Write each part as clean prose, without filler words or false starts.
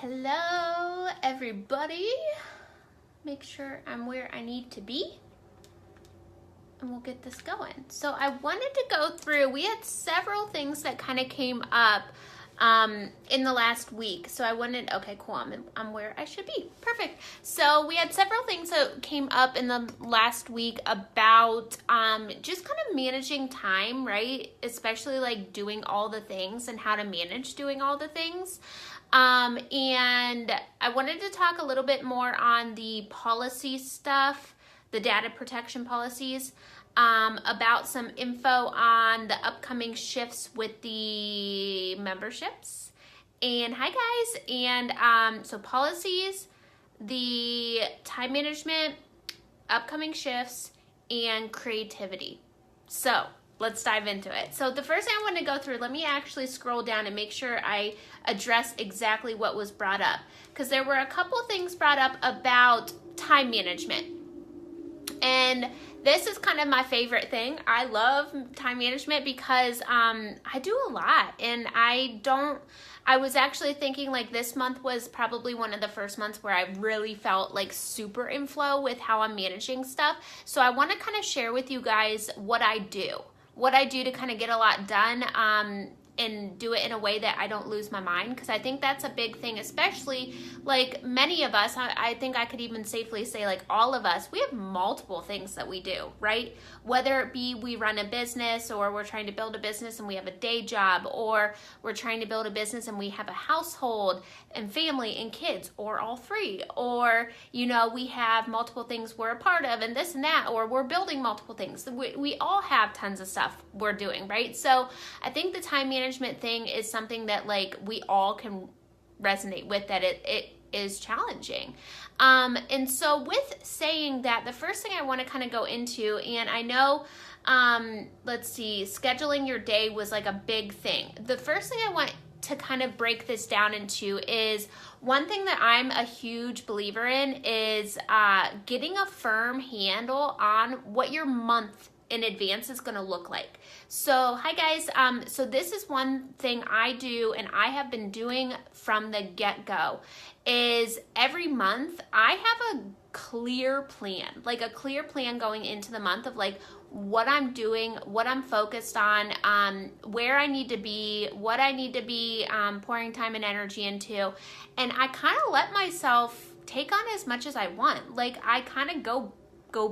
Hello, everybody. Make sure I'm where I need to be, and we'll get this going. So I wanted to go through, we had several things that kind of came up in the last week. So I wanted, okay, cool, I'm where I should be. Perfect. So we had several things that came up in the last week about just kind of managing time, right? Especially like doing all the things and how to manage doing all the things. And I wanted to talk a little bit more on the policy stuff, the data protection policies, about some info on the upcoming shifts with the memberships. And hi guys, and so policies, the time management, upcoming shifts, and creativity. So let's dive into it. So the first thing I want to go through, let me actually scroll down and make sure I address exactly what was brought up, because there were a couple things brought up about time management. And this is kind of my favorite thing. I love time management because I do a lot, and I was actually thinking like this month was probably one of the first months where I really felt like super in flow with how I'm managing stuff. So I want to kind of share with you guys what I do to kind of get a lot done, and do it in a way that I don't lose my mind, because I think that's a big thing, especially like many of us, I think I could even safely say like all of us, we have multiple things that we do, right? Whether it be we run a business, or we're trying to build a business and we have a day job, or we're trying to build a business and we have a household and family and kids, or all three, or we have multiple things we're a part of and this and that, or we're building multiple things. We all have tons of stuff we're doing, right? So I think the time management thing is something that like we all can resonate with, that it is challenging. And so with saying that, the first thing I want to kind of go into, and I know, let's see, scheduling your day was like a big thing. The first thing I want to kind of break this down into is, one thing that I'm a huge believer in is getting a firm handle on what your month in advance is going to look like. So hi guys, so this is one thing I do, and I have been doing from the get-go, is every month I have a clear plan, like a clear plan going into the month of like what I'm doing, what I'm focused on, where I need to be, what I need to be pouring time and energy into. And I kind of let myself take on as much as I want. Like I kind of go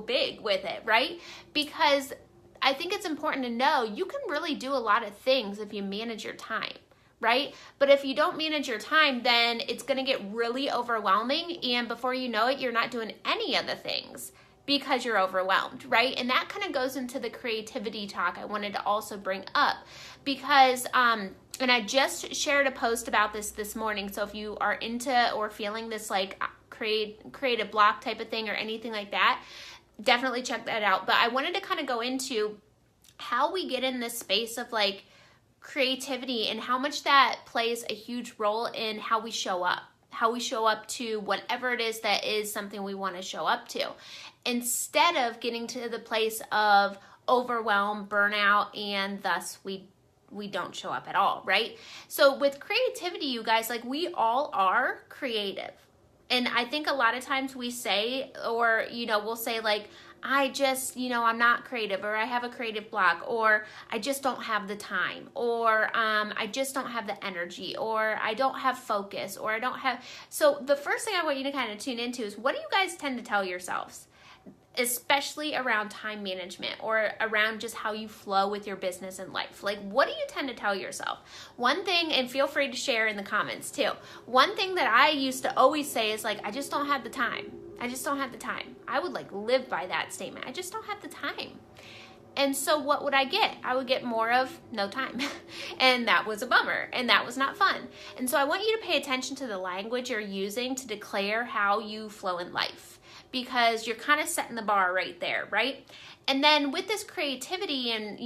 big with it, right? Because I think it's important to know you can really do a lot of things if you manage your time, right? But if you don't manage your time, then it's going to get really overwhelming, and before you know it, you're not doing any of the things because you're overwhelmed, right? And that kind of goes into the creativity talk I wanted to also bring up, because and I just shared a post about this morning. So if you are into or feeling this like creative block type of thing or anything like that, definitely check that out. But I wanted to kind of go into how we get in this space of like creativity, and how much that plays a huge role in how we show up to whatever it is that is something we want to show up to, instead of getting to the place of overwhelm, burnout, and thus we don't show up at all, right? So with creativity, you guys, like we all are creative. And I think a lot of times we say, or, we'll say like, I just, I'm not creative, or I have a creative block, or I just don't have the time, or I just don't have the energy, or I don't have focus, or I don't have. So the first thing I want you to kind of tune into is, what do you guys tend to tell yourselves? Especially around time management, or around just how you flow with your business and life. Like, what do you tend to tell yourself? One thing, and feel free to share in the comments too. One thing that I used to always say is like, I just don't have the time. I just don't have the time. I would like live by that statement. I just don't have the time. And so what would I get? I would get more of no time. And that was a bummer, and that was not fun. And so I want you to pay attention to the language you're using to declare how you flow in life, because you're kind of setting the bar right there, right? And then with this creativity and,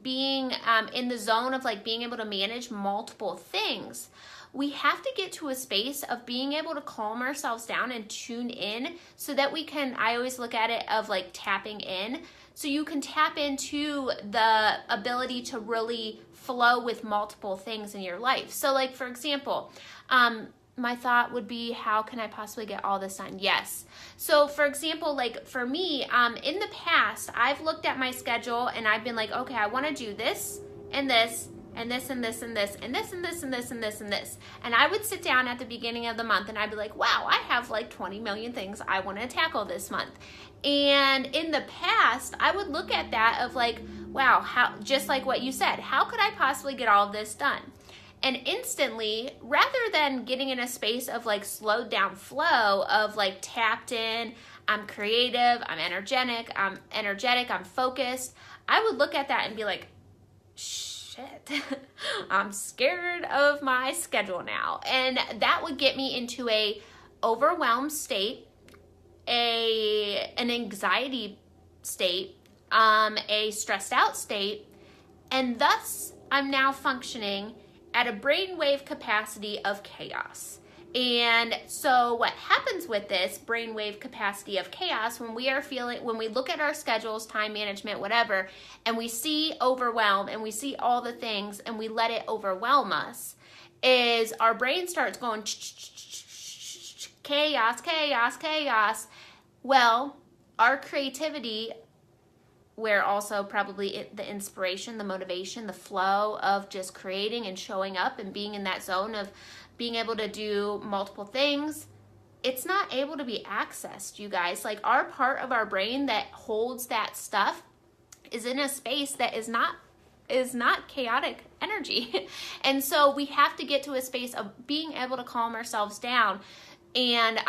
being in the zone of like being able to manage multiple things, we have to get to a space of being able to calm ourselves down and tune in, so that we can, I always look at it of like tapping in. So you can tap into the ability to really flow with multiple things in your life. So like, for example, my thought would be, how can I possibly get all this done? Yes. So for example, like for me, in the past, I've looked at my schedule and I've been like, okay, I want to do this and this and this and this and this and this and this and this and this and this. And I would sit down at the beginning of the month and I'd be like, wow, I have like 20 million things I want to tackle this month. And in the past, I would look at that of like, wow, how, just like what you said, how could I possibly get all of this done? And instantly, rather than getting in a space of like slowed down flow of like tapped in, I'm creative, I'm energetic, I'm focused, I would look at that and be like, shit, I'm scared of my schedule now. And that would get me into a overwhelmed state, an anxiety state, a stressed out state, and thus I'm now functioning at a brainwave capacity of chaos. And so what happens with this brainwave capacity of chaos, when we look at our schedules, time management, whatever, and we see overwhelm and we see all the things and we let it overwhelm us, is our brain starts going chaos, chaos, chaos. Well, our creativity, where also probably the inspiration, the motivation, the flow of just creating and showing up and being in that zone of being able to do multiple things, it's not able to be accessed, you guys. Like our part of our brain that holds that stuff is in a space that is not chaotic energy. And so we have to get to a space of being able to calm ourselves down and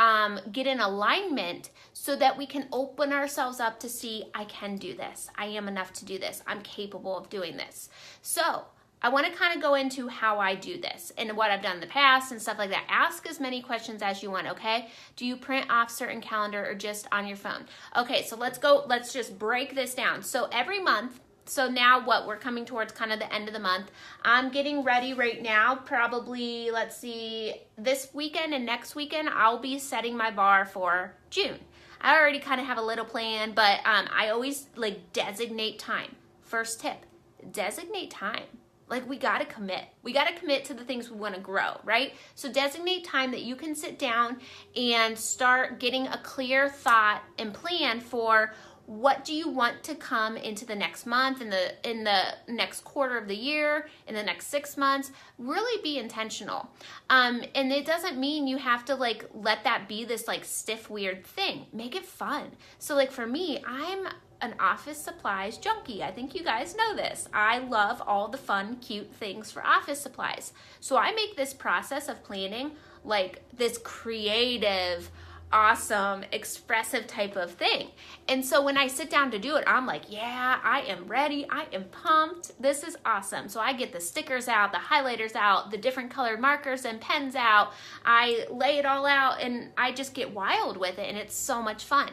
get in alignment so that we can open ourselves up to see, I can do this. I am enough to do this. I'm capable of doing this. So I want to kind of go into how I do this and what I've done in the past and stuff like that. Ask as many questions as you want, okay? Do you print off certain calendar or just on your phone? Okay, so let's just break this down. So every month, so now we're coming towards kind of the end of the month. I'm getting ready right now, probably, let's see, this weekend and next weekend, I'll be setting my bar for June. I already kind of have a little plan, but I always like designate time. First tip, designate time. Like we gotta commit. We gotta commit to the things we wanna grow, right? So designate time that you can sit down and start getting a clear thought and plan for what do you want to come into the next month, in the next quarter of the year, in the next 6 months. Really be intentional. And it doesn't mean you have to like let that be this like stiff, weird thing. Make it fun. So like for me, I'm an office supplies junkie. I think you guys know this. I love all the fun, cute things for office supplies. So I make this process of planning like this creative, awesome, expressive type of thing. And so when I sit down to do it, I'm like, yeah, I am ready. I am pumped. This is awesome. So I get the stickers out, the highlighters out, the different colored markers and pens out. I lay it all out and I just get wild with it and it's so much fun.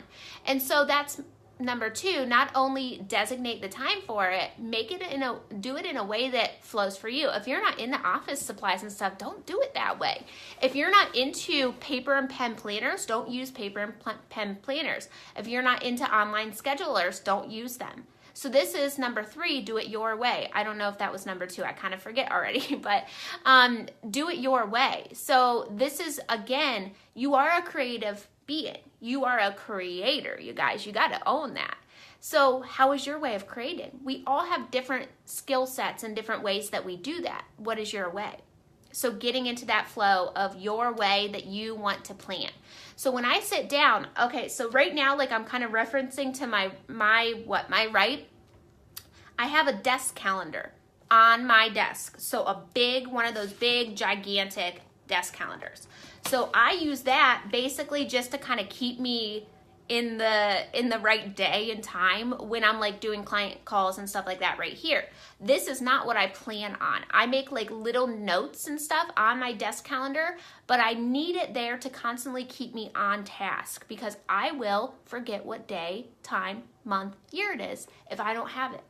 And so that's number 2, not only designate the time for it, do it in a way that flows for you. If you're not into office supplies and stuff, don't do it that way. If you're not into paper and pen planners, don't use paper and pen planners. If you're not into online schedulers, don't use them. So this is number 3, do it your way. I don't know if that was number 2. I kind of forget already, but do it your way. So this is, again, you are a creative being. You are a creator, you guys. You got to own that. So how is your way of creating? We all have different skill sets and different ways that we do that. What is your way? So getting into that flow of your way that you want to plan. So when I sit down, okay, so right now, like I'm kind of referencing to my right, I have a desk calendar on my desk. So a big, one of those big, gigantic desk calendars. So I use that basically just to kind of keep me in the right day and time when I'm like doing client calls and stuff like that right here. This is not what I plan on. I make like little notes and stuff on my desk calendar, but I need it there to constantly keep me on task because I will forget what day, time, month, year it is if I don't have it.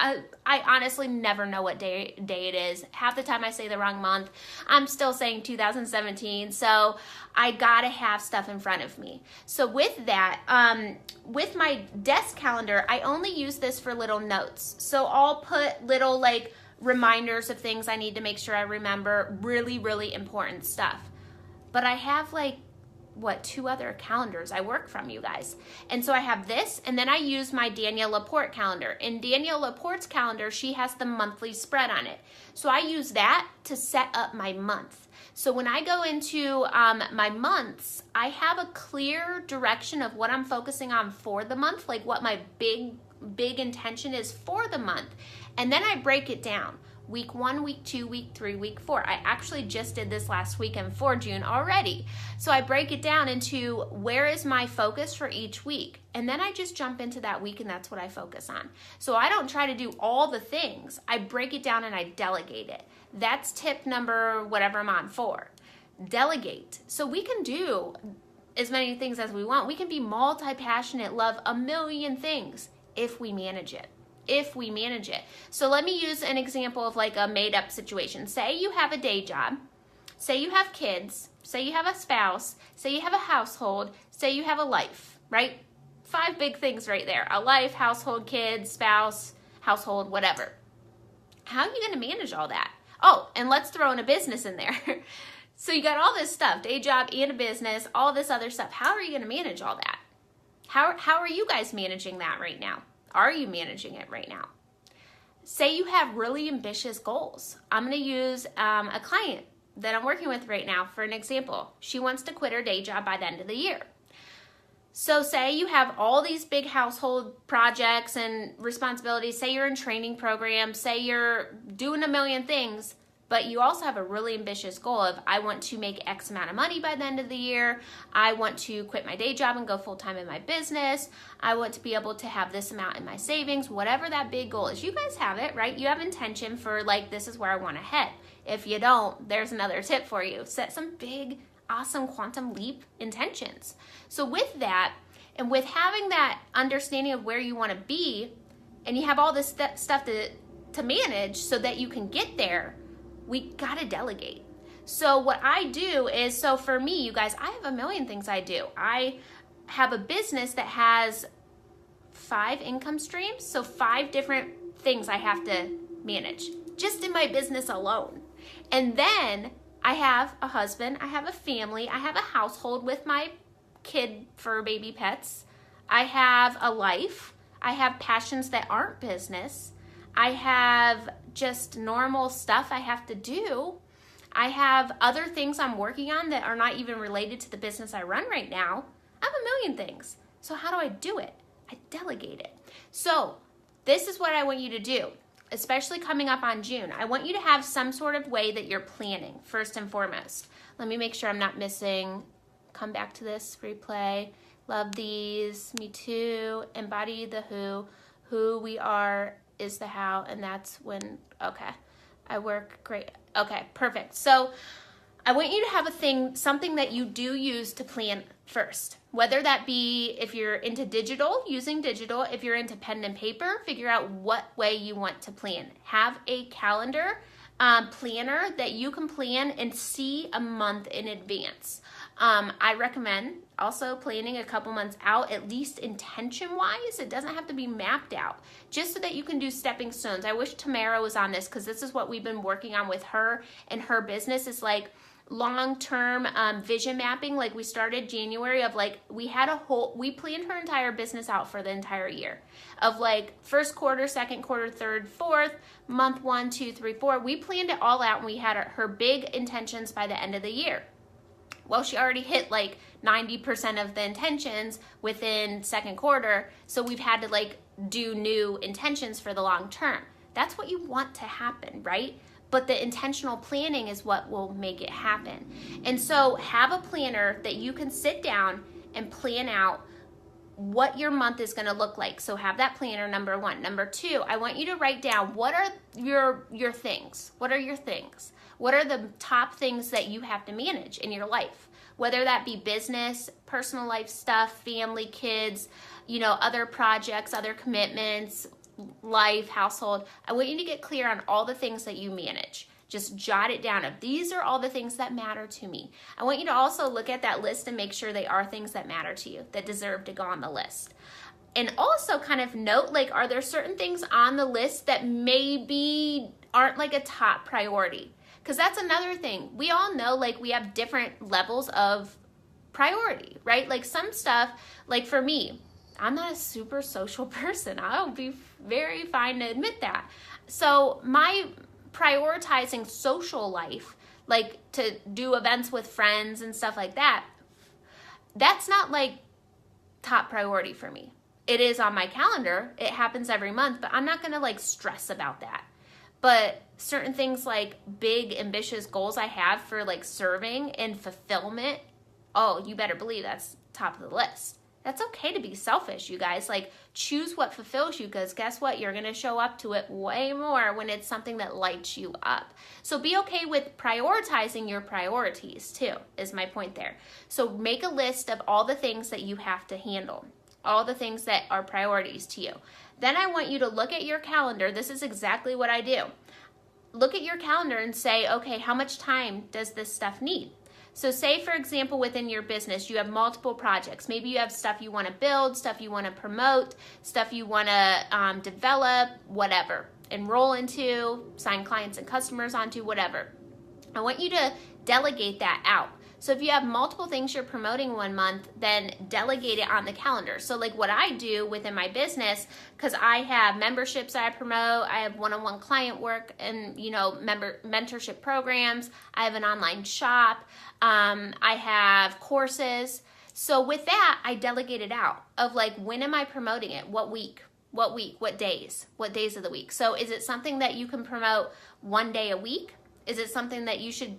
I honestly never know what day it is. Half the time I say the wrong month. I'm still saying 2017. So I gotta have stuff in front of me. So with that, with my desk calendar, I only use this for little notes. So I'll put little like reminders of things I need to make sure I remember, really, really important stuff. but I have like, what, 2 other calendars I work from, you guys. And so I have this, and then I use my Danielle Laporte calendar. In Danielle Laporte's calendar, she has the monthly spread on it. So I use that to set up my month. So when I go into my months, I have a clear direction of what I'm focusing on for the month, like what my big intention is for the month. And then I break it down. Week 1, week 2, week 3, week 4. I actually just did this last weekend for June already. So I break it down into where is my focus for each week. And then I just jump into that week and that's what I focus on. So I don't try to do all the things. I break it down and I delegate it. That's tip number whatever I'm on 4. Delegate. So we can do as many things as we want. We can be multi-passionate, love a million things if we manage it. So let me use an example of like a made up situation. Say you have a day job, say you have kids, say you have a spouse, say you have a household, say you have a life, right? 5 big things right there. A life, household, kids, spouse, household, whatever. How are you going to manage all that? Oh, and let's throw in a business in there. So you got all this stuff, day job and a business, all this other stuff. How are you going to manage all that? How are you guys managing that right now? Are you managing it right now? Say you have really ambitious goals. I'm going to use a client that I'm working with right now for an example. She wants to quit her day job by the end of the year. So say you have all these big household projects and responsibilities. Say you're in training programs. Say you're doing a million things. But you also have a really ambitious goal of, I want to make X amount of money by the end of the year. I want to quit my day job and go full-time in my business. I want to be able to have this amount in my savings, whatever that big goal is. You guys have it, right? You have intention for like, this is where I want to head. If you don't, there's another tip for you. Set some big, awesome quantum leap intentions. So with that, and with having that understanding of where you want to be, and you have all this stuff to manage so that you can get there, we gotta delegate. So what I do is, so for me, you guys, I have a million things I do. I have a business that has 5 income streams, so 5 different things I have to manage just in my business alone. And then I have a husband, I have a family, I have a household with my kid fur baby pets. I have a life. I have passions that aren't business. I have just normal stuff I have to do. I have other things I'm working on that are not even related to the business I run right now. I have a million things. So how do I do it? I delegate it. So this is what I want you to do, especially coming up on June. I want you to have some sort of way that you're planning, first and foremost. Let me make sure I'm not missing. Come back to this, replay. Love these, me too. Embody the who we are is the how, and that's when, okay, I work great. Okay, perfect. So I want you to have something that you do use to plan first, whether that be if you're into digital, using digital, if you're into pen and paper, figure out what way you want to plan. Have a calendar planner that you can plan and see a month in advance. I recommend also planning a couple months out, at least intention-wise. It doesn't have to be mapped out, just so that you can do stepping stones. I wish Tamara was on this, because this is what we've been working on with her and her business, is like long-term vision mapping. Like we started January of like, we planned her entire business out for the entire year of like first quarter, second quarter, third, fourth, month 1, 2, 3, 4. We planned it all out and we had her big intentions by the end of the year. Well, she already hit like 90% of the intentions within second quarter. So we've had to like do new intentions for the long term. That's what you want to happen, right? But the intentional planning is what will make it happen. And so have a planner that you can sit down and plan out what your month is going to look like. So have that planner, number 1. Number 2, I want you to write down, what are your things? What are your things? What are the top things that you have to manage in your life? Whether that be business, personal life stuff, family, kids, other projects, other commitments, life, household. I want you to get clear on all the things that you manage. Just jot it down. If these are all the things that matter to me. I want you to also look at that list and make sure they are things that matter to you, that deserve to go on the list. And also kind of note, like, are there certain things on the list that maybe aren't like a top priority? Because that's another thing. We all know, like, we have different levels of priority, right? Like some stuff, like for me, I'm not a super social person. I'll be very fine to admit that. So my prioritizing social life, like to do events with friends and stuff like that, that's not like top priority for me. It is on my calendar. It happens every month, but I'm not going to like stress about that. But certain things like big, ambitious goals I have for like serving and fulfillment, oh, you better believe that's top of the list. That's okay to be selfish, you guys. Like, choose what fulfills you, because guess what? You're going to show up to it way more when it's something that lights you up. So be okay with prioritizing your priorities too, is my point there. So make a list of all the things that you have to handle, all the things that are priorities to you. Then I want you to look at your calendar. This is exactly what I do. Look at your calendar and say, okay, how much time does this stuff need? So say, for example, within your business, you have multiple projects. Maybe you have stuff you want to build, stuff you want to promote, stuff you want to develop, whatever, enroll into, sign clients and customers onto, whatever. I want you to delegate that out. So if you have multiple things you're promoting one month, then delegate it on the calendar. So like what I do within my business, because I have memberships I promote, I have one-on-one client work and, you know, mentorship programs, I have an online shop, I have courses. So with that, I delegate it out of like, when am I promoting it? What week, what days of the week? So is it something that you can promote one day a week? Is it something that you should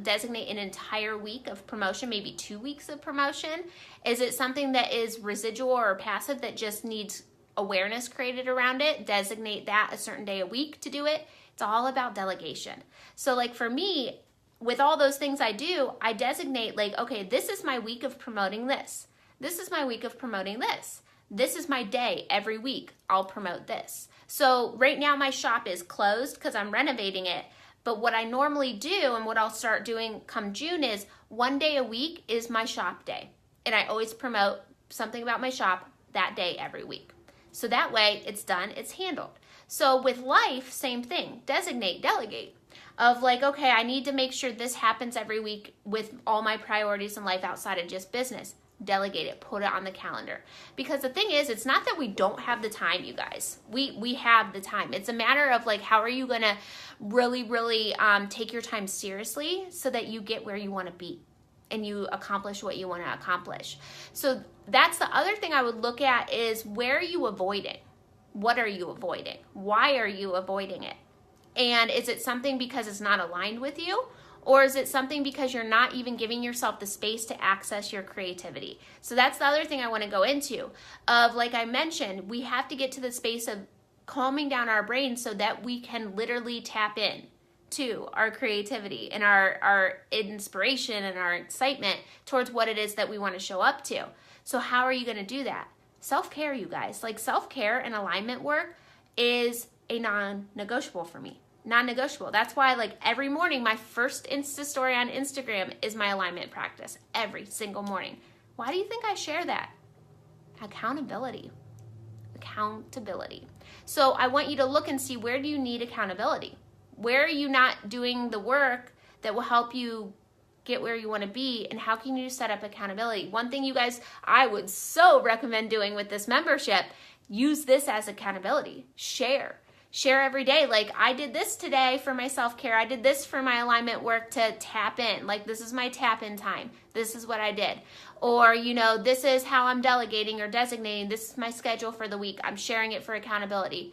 designate an entire week of promotion, maybe 2 weeks of promotion? Is it something that is residual or passive that just needs awareness created around it? Designate that a certain day a week to do it. It's all about delegation. So like for me, with all those things I do, I designate like, okay, this is my week of promoting this. This is my week of promoting this. This is my day every week. I'll promote this. So right now my shop is closed because I'm renovating it. But what I normally do and what I'll start doing come June is one day a week is my shop day. And I always promote something about my shop that day every week. So that way it's done, it's handled. So with life, same thing, designate, delegate. Of like, okay, I need to make sure this happens every week with all my priorities in life outside of just business. Delegate it, put it on the calendar. Because the thing is, it's not that we don't have the time, you guys. We have the time. It's a matter of like, how are you going to really take your time seriously so that you get where you want to be and you accomplish what you want to accomplish. So that's the other thing I would look at is, where are you avoiding? What are you avoiding? Why are you avoiding it? And is it something because it's not aligned with you? Or is it something because you're not even giving yourself the space to access your creativity? So that's the other thing I want to go into. Of, like I mentioned, we have to get to the space of calming down our brain so that we can literally tap in to our creativity and our inspiration and our excitement towards what it is that we want to show up to. So how are you going to do that? Self-care, you guys. Like, self-care and alignment work is a non-negotiable for me. Non-negotiable. That's why, like, every morning, my first Insta story on Instagram is my alignment practice. Every single morning. Why do you think I share that? Accountability. Accountability. So I want you to look and see, where do you need accountability? Where are you not doing the work that will help you get where you want to be, and how can you set up accountability? One thing, you guys, I would so recommend doing with this membership, use this as accountability. Share every day. Like, I did this today for my self-care. I did this for my alignment work to tap in. Like, this is my tap in time. This is what I did. Or, you know, this is how I'm delegating or designating. This is my schedule for the week. I'm sharing it for accountability.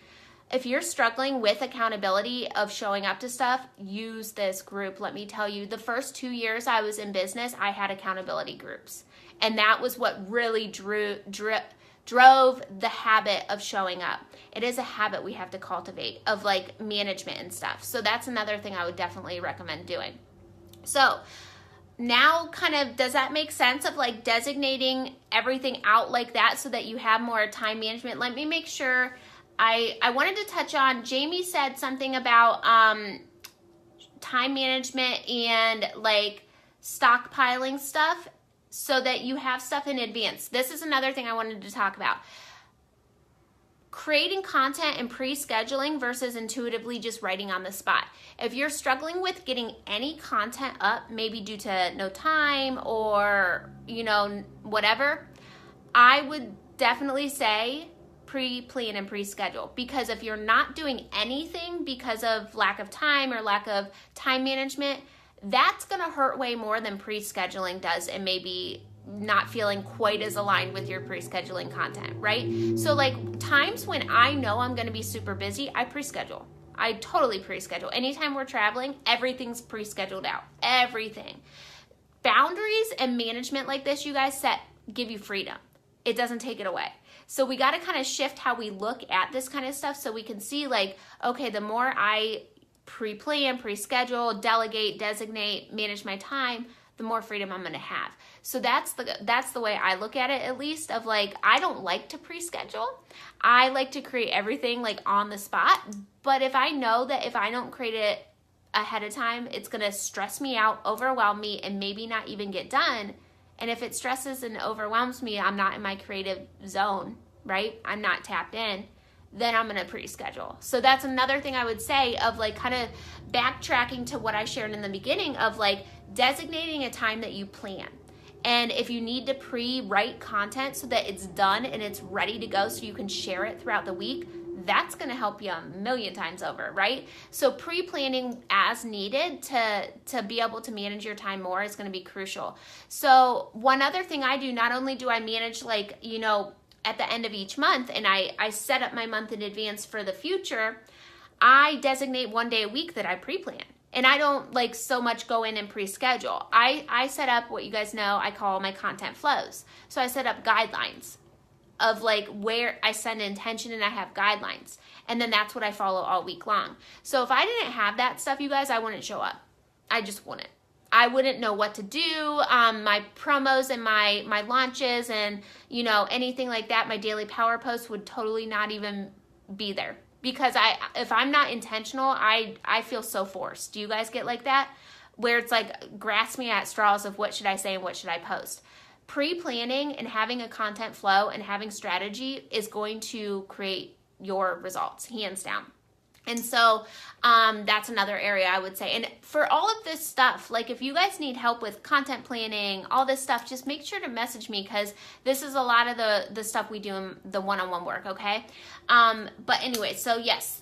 If you're struggling with accountability of showing up to stuff, use this group. Let me tell you, the first 2 years I was in business, I had accountability groups. And that was what really drove the habit of showing up. It is a habit we have to cultivate of like management and stuff. So that's another thing I would definitely recommend doing. So now, kind of, does that make sense of like designating everything out like that so that you have more time management? Let me make sure. I wanted to touch on, Jamie said something about time management and like stockpiling stuff so that you have stuff in advance. This is another thing I wanted to talk about. creating content and pre-scheduling versus intuitively just writing on the spot. If you're struggling with getting any content up, maybe due to no time or, whatever, I would definitely say pre-plan and pre-schedule, because if you're not doing anything because of lack of time or lack of time management, that's going to hurt way more than pre-scheduling does, and maybe not feeling quite as aligned with your pre-scheduling content, right? So like times when I know I'm going to be super busy, I pre-schedule. I totally pre-schedule. Anytime we're traveling, everything's pre-scheduled out. Everything. Boundaries and management like this, you guys, give you freedom. It doesn't take it away. So we got to kind of shift how we look at this kind of stuff so we can see like, okay, the more I pre-plan, pre-schedule, delegate, designate, manage my time, the more freedom I'm going to have. So that's the way I look at it, at least, of like, I don't like to pre-schedule. I like to create everything like on the spot. But if I know that if I don't create it ahead of time, it's going to stress me out, overwhelm me, and maybe not even get done. And if it stresses and overwhelms me, I'm not in my creative zone, right? I'm not tapped in. Then I'm going to pre-schedule. So that's another thing I would say, of like kind of backtracking to what I shared in the beginning of like designating a time that you plan. And if you need to pre-write content so that it's done and it's ready to go so you can share it throughout the week, that's going to help you a million times over, right? So pre-planning as needed to be able to manage your time more is going to be crucial. So one other thing I do, not only do I manage like, at the end of each month, and I set up my month in advance for the future, I designate one day a week that I pre-plan. And I don't like so much go in and pre-schedule. I set up what you guys know I call my content flows. So I set up guidelines of like where I send intention, and I have guidelines. And then that's what I follow all week long. So if I didn't have that stuff, you guys, I wouldn't show up. I just wouldn't. I wouldn't know what to do. My promos and my launches and, anything like that, my daily power posts would totally not even be there. Because if I'm not intentional, I feel so forced. Do you guys get like that? Where it's like grasping at straws of what should I say and what should I post? Pre-planning and having a content flow and having strategy is going to create your results, hands down. And so that's another area I would say. And for all of this stuff, like if you guys need help with content planning, all this stuff, just make sure to message me, because this is a lot of the stuff we do in the one-on-one work, okay? But anyway, so yes.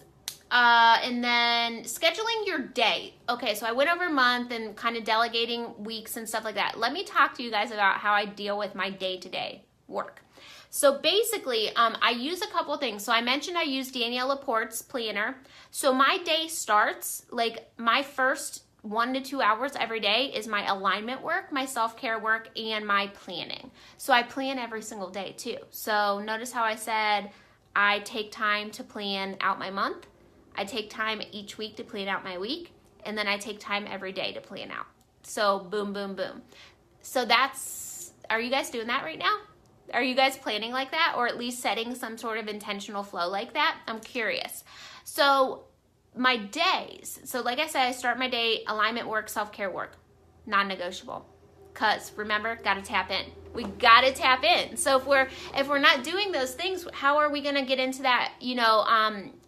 And then scheduling your day. Okay, so I went over month and kind of delegating weeks and stuff like that. Let me talk to you guys about how I deal with my day-to-day work. So basically, I use a couple things. So I mentioned I use Danielle Laporte's planner. So my day starts, like my first 1 to 2 hours every day is my alignment work, my self-care work, and my planning. So I plan every single day too. So notice how I said I take time to plan out my month. I take time each week to plan out my week. And then I take time every day to plan out. So boom, boom, boom. So are you guys doing that right now? Are you guys planning like that, or at least setting some sort of intentional flow like that? I'm curious. So my days, so like I said, I start my day, alignment work, self-care work, non-negotiable. Because remember, got to tap in. We got to tap in. So if we're not doing those things, how are we going to get into that,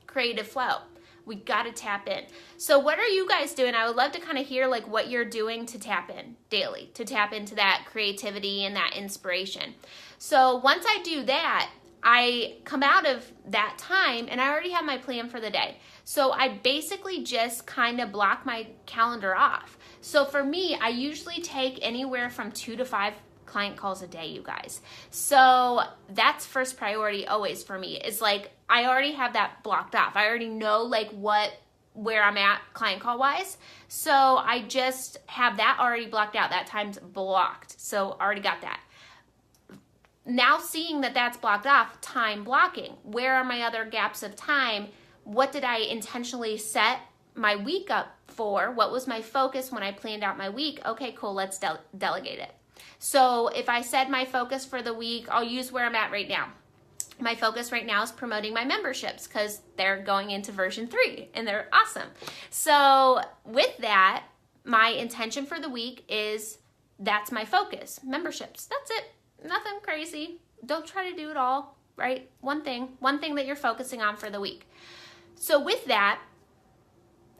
creative flow? We got to tap in. So what are you guys doing? I would love to kind of hear like what you're doing to tap in daily, to tap into that creativity and that inspiration. So once I do that, I come out of that time and I already have my plan for the day. So I basically just kind of block my calendar off. So for me, I usually take anywhere from 2 to 5 client calls a day, you guys. So that's first priority always for me. It's like I already have that blocked off. I already know like where I'm at client call wise. So I just have that already blocked out. That time's blocked. So already got that. Now seeing that that's blocked off, time blocking. Where are my other gaps of time? What did I intentionally set my week up for? What was my focus when I planned out my week? Okay, cool, let's delegate it. So if I said my focus for the week, I'll use where I'm at right now. My focus right now is promoting my memberships because they're going into version 3 and they're awesome. So with that, my intention for the week is that's my focus, memberships. That's it. Nothing crazy. Don't try to do it all. right? One thing that you're focusing on for the week. So with that,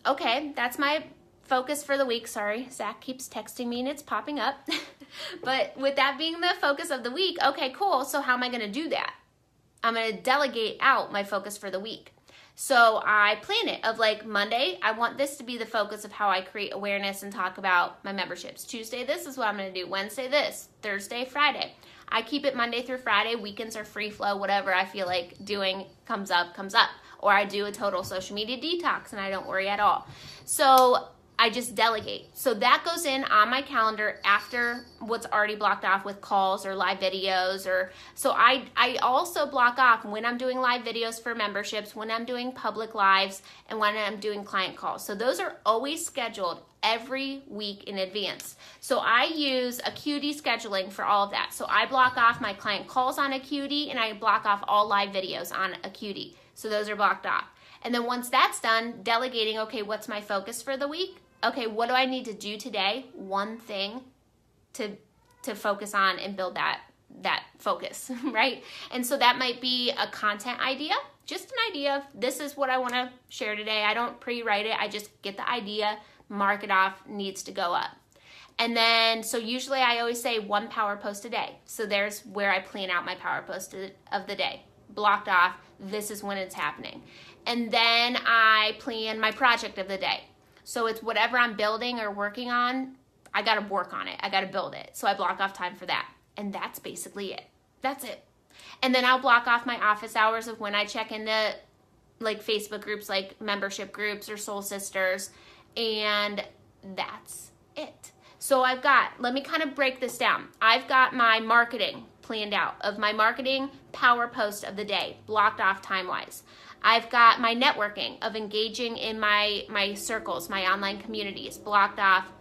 okay, that's my focus for the week. Sorry, Zach keeps texting me and it's popping up. But with that being the focus of the week, okay, cool. So how am I going to do that? I'm going to delegate out my focus for the week. So I plan it of like Monday, I want this to be the focus of how I create awareness and talk about my memberships. Tuesday, this is what I'm going to do. Wednesday, this. Thursday, Friday. I keep it Monday through Friday. Weekends are free flow. Whatever I feel like doing comes up, comes up. Or I do a total social media detox and I don't worry at all. So I just delegate. So that goes in on my calendar after what's already blocked off with calls or live videos. So I also block off when I'm doing live videos for memberships, when I'm doing public lives, and when I'm doing client calls. So those are always scheduled every week in advance. So I use Acuity scheduling for all of that. So I block off my client calls on Acuity and I block off all live videos on Acuity. So those are blocked off. And then once that's done, delegating, okay, what's my focus for the week? Okay, what do I need to do today? One thing to focus on and build that focus, right? And so that might be a content idea, just an idea of this is what I want to share today. I don't pre-write it. I just get the idea, mark it off, needs to go up. And then, so usually I always say one power post a day. So there's where I plan out my power post of the day. Blocked off, this is when it's happening. And then I plan my project of the day. So it's whatever I'm building or working on, I got to work on it. I got to build it. So I block off time for that. And that's basically it. That's it. And then I'll block off my office hours of when I check into like Facebook groups, like membership groups or Soul Sisters. And that's it. So let me kind of break this down. I've got my marketing planned out of my marketing power post of the day, blocked off time-wise. I've got my networking of engaging in my circles, my online communities, blocked off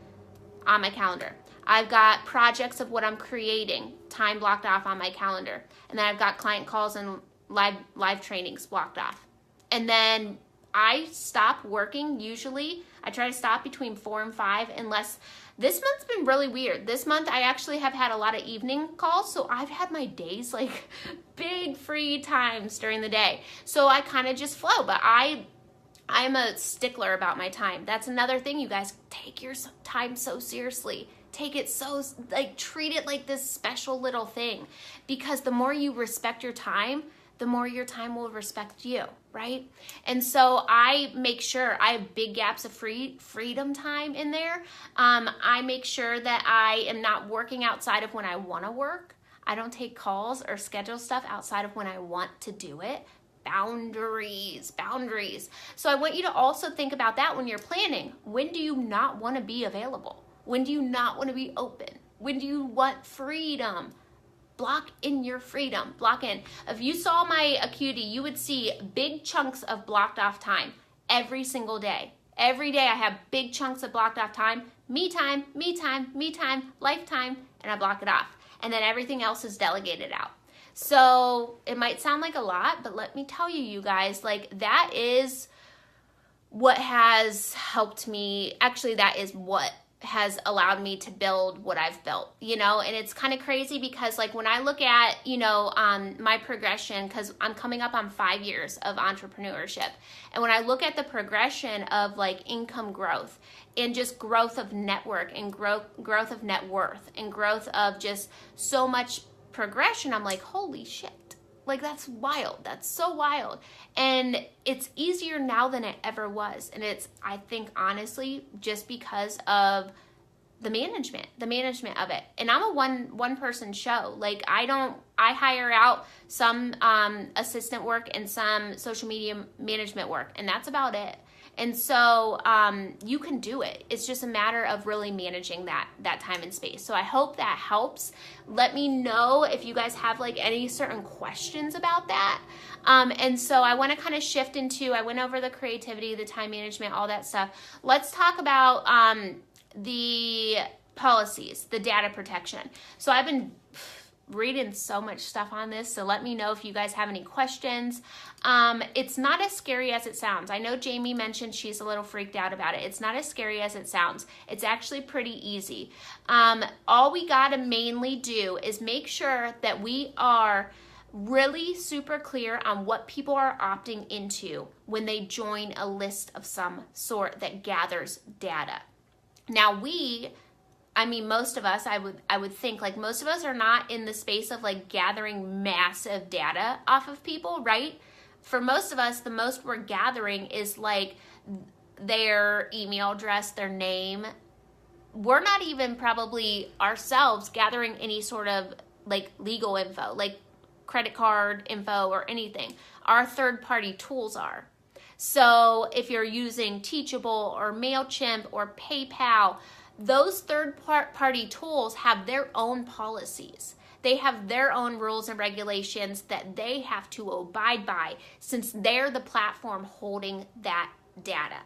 on my calendar. I've got projects of what I'm creating, time blocked off on my calendar. And then I've got client calls and live trainings blocked off. And then I stop working usually. I try to stop between 4 and 5 unless this month's been really weird. This month I actually have had a lot of evening calls, so I've had my days like big free times during the day. So I kind of just flow, but I'm a stickler about my time. That's another thing, you guys. Take your time so seriously. Take it so, like, treat it like this special little thing, because the more you respect your time, the more your time will respect you, right? And so I make sure I have big gaps of freedom time in there. I make sure that I am not working outside of when I want to work. I don't take calls or schedule stuff outside of when I want to do it. Boundaries. So I want you to also think about that when you're planning. When do you not want to be available? When do you not want to be open? When do you want freedom? Block in your freedom. Block in. If you saw my Acuity, you would see big chunks of blocked off time every single day. Every day I have big chunks of blocked off time. Me time, lifetime, and I block it off. And then everything else is delegated out. So it might sound like a lot, but let me tell you, you guys, like that is what has helped me. Actually, that is what has allowed me to build what I've built, you know. And it's kind of crazy because like when I look at, you know, my progression, because I'm coming up on 5 years of entrepreneurship, and when I look at the progression of like income growth and just growth of network and growth of net worth and growth of just so much progression, I'm like, holy shit. Like, that's wild. That's so wild. And it's easier now than it ever was. And it's, I think, honestly, just because of the management of it. And I'm a one person show. Like, I hire out some assistant work and some social media management work, and that's about it. And so you can do it. It's just a matter of really managing that time and space. So I hope that helps. Let me know if you guys have like any certain questions about that. And so I want to kind of shift into, I went over the creativity, the time management, all that stuff. Let's talk about the policies, the data protection. So I've been reading so much stuff on this, so let me know if you guys have any questions. It's not as scary as it sounds. I know Jamie mentioned she's a little freaked out about it. It's not as scary as it sounds. It's actually pretty easy. All we gotta mainly do is make sure that we are really super clear on what people are opting into when they join a list of some sort that gathers data. Now most of us, I would think, like, most of us are not in the space of like gathering massive data off of people, right? For most of us, the most we're gathering is like their email address, their name. We're not even probably ourselves gathering any sort of like legal info, like credit card info or anything. Our third-party tools are. So if you're using Teachable or MailChimp or PayPal, those third-party tools have their own policies. They have their own rules and regulations that they have to abide by, since they're the platform holding that data.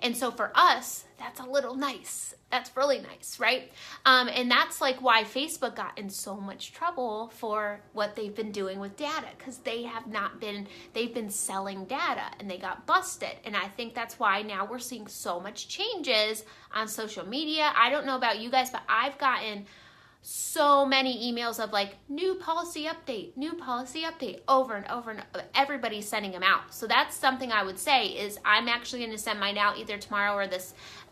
And so for us, that's a little nice. That's really nice, right? And that's like why Facebook got in so much trouble for what they've been doing with data, because they've been selling data and they got busted. And I think that's why now we're seeing so much changes on social media. I don't know about you guys, but I've gotten so many emails of like new policy update over and over, and everybody's sending them out. So that's something I would say is I'm actually going to send mine out either tomorrow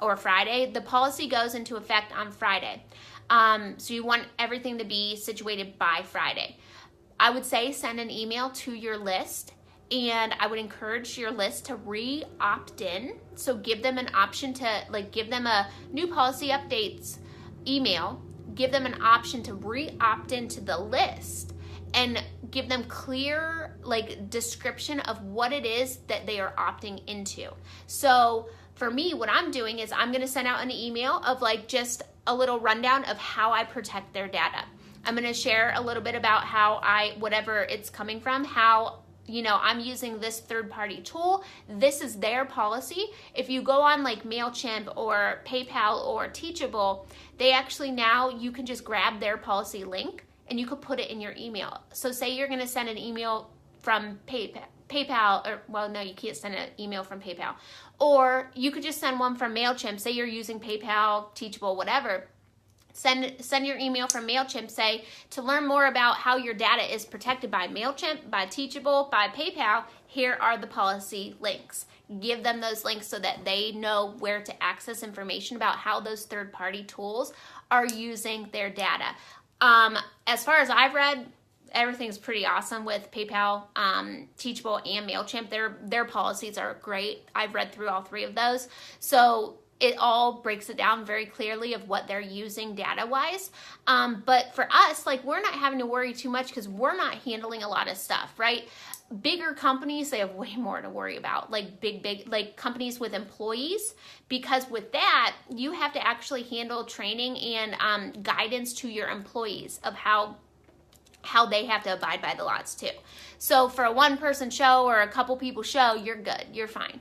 or Friday. The policy goes into effect on Friday. So you want everything to be situated by Friday. I would say send an email to your list, and I would encourage your list to re-opt in. So give them an option to give them a new policy updates email. Give them an option to re-opt into the list and give them clear description of what it is that they are opting into. So for me, what I'm doing is I'm going to send out an email of just a little rundown of how I protect their data. I'm going to share a little bit about how whatever it's coming from, how I'm using this third-party tool. This is their policy. If you go on MailChimp or PayPal or Teachable, they actually now you can just grab their policy link and you could put it in your email. So say you're going to send an email from PayPal, or well, no, you can't send an email from PayPal. Or you could just send one from MailChimp. Say you're using PayPal, Teachable, whatever. Send your email from MailChimp, say, to learn more about how your data is protected by MailChimp, by Teachable, by PayPal, here are the policy links. Give them those links so that they know where to access information about how those third-party tools are using their data. As far as I've read, everything's pretty awesome with PayPal, Teachable, and MailChimp. Their policies are great. I've read through all three of those. So it all breaks it down very clearly of what they're using data-wise. But for us, we're not having to worry too much because we're not handling a lot of stuff, right? Bigger companies, they have way more to worry about, big companies with employees, because with that, you have to actually handle training and guidance to your employees of how they have to abide by the laws too. So for a one-person show or a couple people show, you're good, you're fine.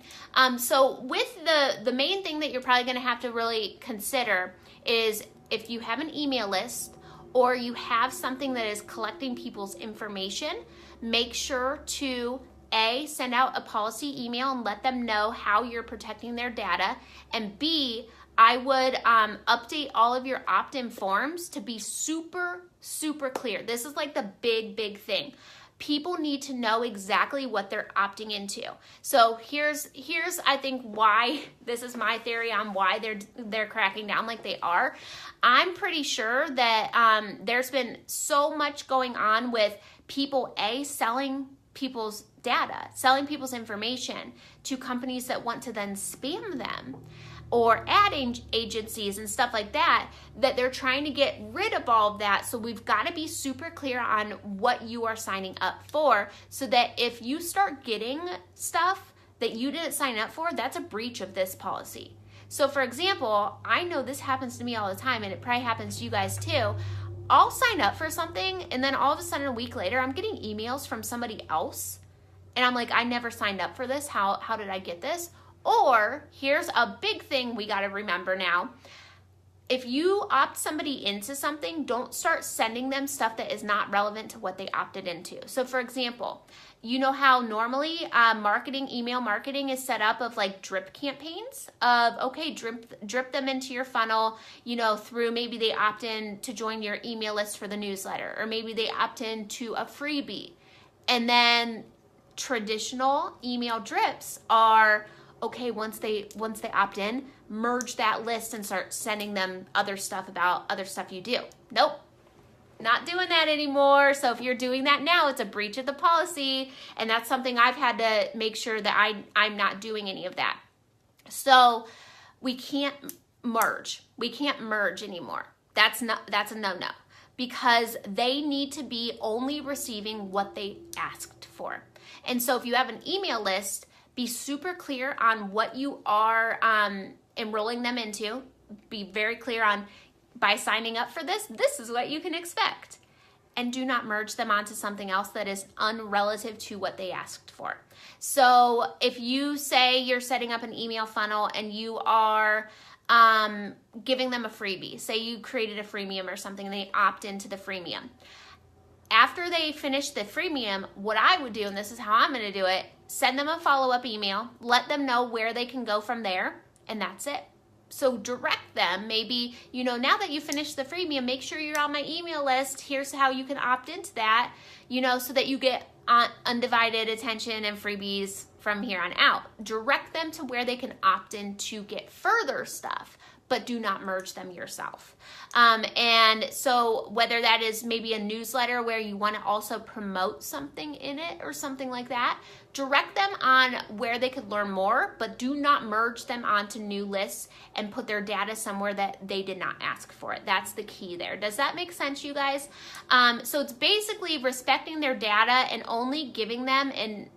So with the main thing that you're probably going to have to really consider is if you have an email list or you have something that is collecting people's information, make sure to A, send out a policy email and let them know how you're protecting their data, and B, I would update all of your opt-in forms to be super, super clear. This is the big thing. People need to know exactly what they're opting into. So here's I think why, this is my theory on why they're cracking down like they are. I'm pretty sure that there's been so much going on with people selling people's data, selling people's information to companies that want to then spam them, or ad agencies and stuff like that they're trying to get rid of all of that. So we've got to be super clear on what you are signing up for, so that if you start getting stuff that you didn't sign up for, that's a breach of this policy. So for example, I know this happens to me all the time, and it probably happens to you guys too. I'll sign up for something, and then all of a sudden a week later, I'm getting emails from somebody else, and I'm like, I never signed up for this. How did I get this? Or here's a big thing we got to remember now. If you opt somebody into something, don't start sending them stuff that is not relevant to what they opted into. So for example, you know how normally email marketing is set up of drip campaigns of, okay, drip them into your funnel, through maybe they opt in to join your email list for the newsletter, or maybe they opt in to a freebie. And then traditional email drips are, okay, once they opt in, merge that list and start sending them other stuff about other stuff you do. Nope. Not doing that anymore. So if you're doing that now, it's a breach of the policy, and that's something I've had to make sure that I'm not doing any of that. So we can't merge. We can't merge anymore. That's a no-no, because they need to be only receiving what they asked for. And so if you have an email list, be super clear on what you are enrolling them into. Be very clear on, by signing up for this is what you can expect. And do not merge them onto something else that is unrelative to what they asked for. So if you say you're setting up an email funnel and you are giving them a freebie, say you created a freemium or something and they opt into the freemium. After they finish the freemium, what I would do, and this is how I'm going to do it, send them a follow-up email, let them know where they can go from there, and that's it. So direct them, maybe, now that you finished the freemium, make sure you're on my email list. Here's how you can opt into that, so that you get undivided attention and freebies from here on out. Direct them to where they can opt in to get further stuff, but do not merge them yourself. And so whether that is maybe a newsletter where you want to also promote something in it or something like that, direct them on where they could learn more, but do not merge them onto new lists and put their data somewhere that they did not ask for it. That's the key there. Does that make sense, you guys? So it's basically respecting their data and only giving them and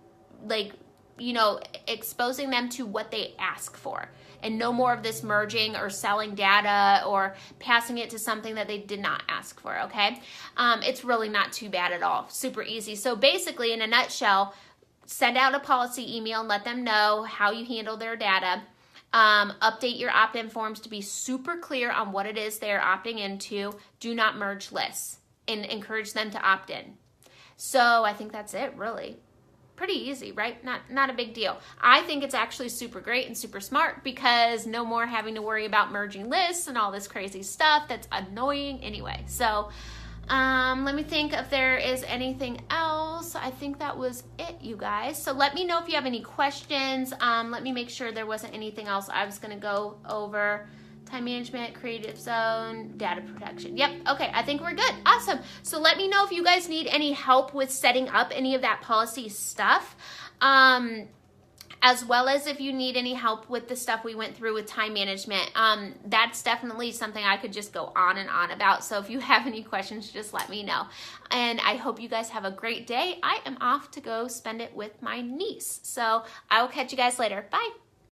exposing them to what they ask for. And no more of this merging or selling data or passing it to something that they did not ask for, okay? It's really not too bad at all. Super easy. So basically, in a nutshell, send out a policy email and let them know how you handle their data. Update your opt-in forms to be super clear on what it is they're opting into. Do not merge lists, and encourage them to opt in. So I think that's it, really. Pretty easy, right? Not a big deal. I think it's actually super great and super smart, because no more having to worry about merging lists and all this crazy stuff that's annoying anyway. So let me think if there is anything else. I think that was it, you guys. So let me know if you have any questions. Let me make sure there wasn't anything else I was going to go over. Time management, creative zone, data protection. Yep, okay, I think we're good. Awesome. So let me know if you guys need any help with setting up any of that policy stuff, as well as if you need any help with the stuff we went through with time management. That's definitely something I could just go on and on about. So if you have any questions, just let me know. And I hope you guys have a great day. I am off to go spend it with my niece. So I will catch you guys later. Bye.